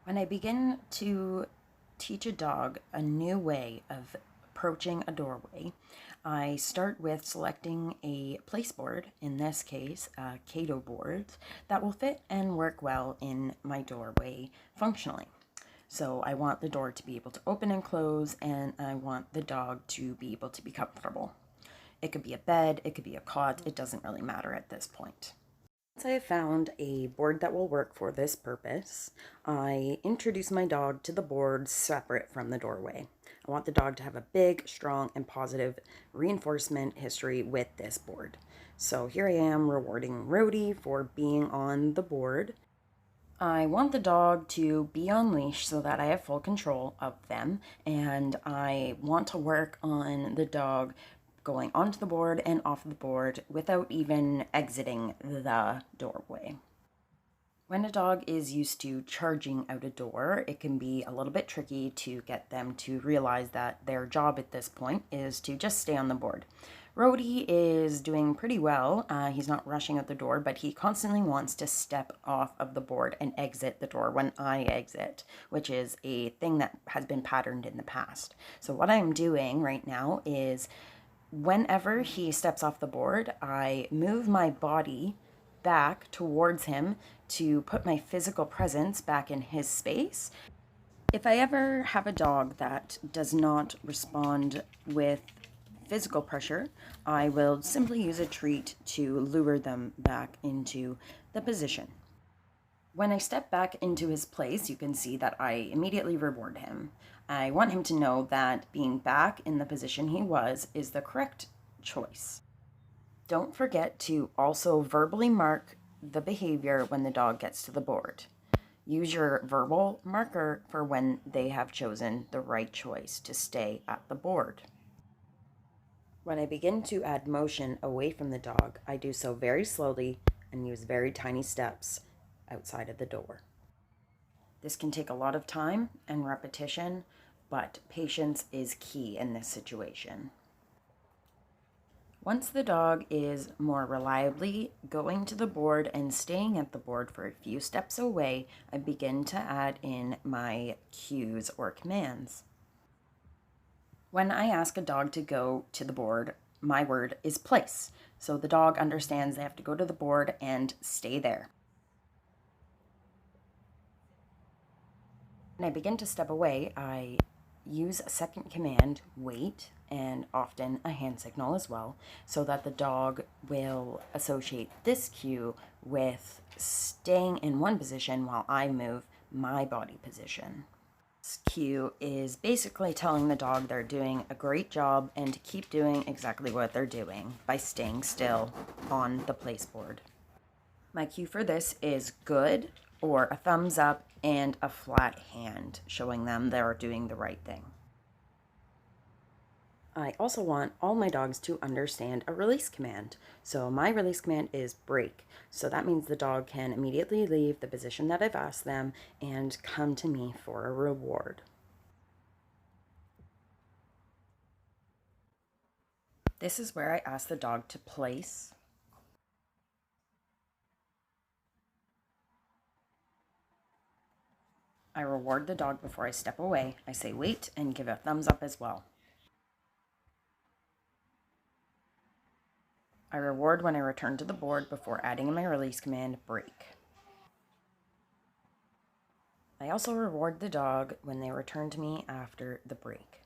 When I begin to teach a dog a new way of approaching a doorway, I start with selecting a place board, in this case, a Kato board, that will fit and work well in my doorway functionally. So I want the door to be able to open and close, and I want the dog to be able to be comfortable. It could be a bed, it could be a cot, it doesn't really matter at this point. Once I have found a board that will work for this purpose, I introduce my dog to the board separate from the doorway. I want the dog to have a big, strong, and positive reinforcement history with this board. So here I am rewarding Rhodey for being on the board. I want the dog to be on leash so that I have full control of them, and I want to work on the dog going onto the board and off the board without even exiting the doorway. When a dog is used to charging out a door, it can be a little bit tricky to get them to realize that their job at this point is to just stay on the board. Rhodey is doing pretty well. He's not rushing out the door, but he constantly wants to step off of the board and exit the door when I exit, which is a thing that has been patterned in the past. So what I'm doing right now is whenever he steps off the board, I move my body back towards him to put my physical presence back in his space. If I ever have a dog that does not respond with physical pressure, I will simply use a treat to lure them back into the position. When I step back into his place, you can see that I immediately reward him. I want him to know that being back in the position he was is the correct choice. Don't forget to also verbally mark the behavior when the dog gets to the board. Use your verbal marker for when they have chosen the right choice to stay at the board. When I begin to add motion away from the dog, I do so very slowly and use very tiny steps outside of the door. This can take a lot of time and repetition, but patience is key in this situation. Once the dog is more reliably going to the board and staying at the board for a few steps away, I begin to add in my cues or commands. When I ask a dog to go to the board, my word is place. So the dog understands they have to go to the board and stay there. When I begin to step away, I use a second command, wait, and often a hand signal as well, so that the dog will associate this cue with staying in one position while I move my body position. This cue is basically telling the dog they're doing a great job and to keep doing exactly what they're doing by staying still on the place board. My cue for this is good, or a thumbs up and a flat hand, showing them they're doing the right thing. I also want all my dogs to understand a release command. So my release command is break. So that means the dog can immediately leave the position that I've asked them and come to me for a reward. This is where I ask the dog to place. I reward the dog before I step away. I say wait and give a thumbs up as well. I reward when I return to the board before adding in my release command, break. I also reward the dog when they return to me after the break.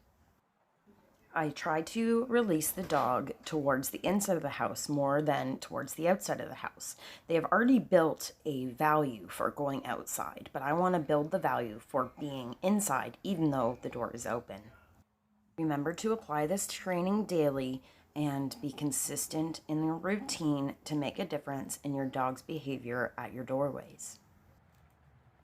I try to release the dog towards the inside of the house more than towards the outside of the house. They have already built a value for going outside, but I want to build the value for being inside even though the door is open. Remember to apply this training daily and be consistent in your routine to make a difference in your dog's behavior at your doorways.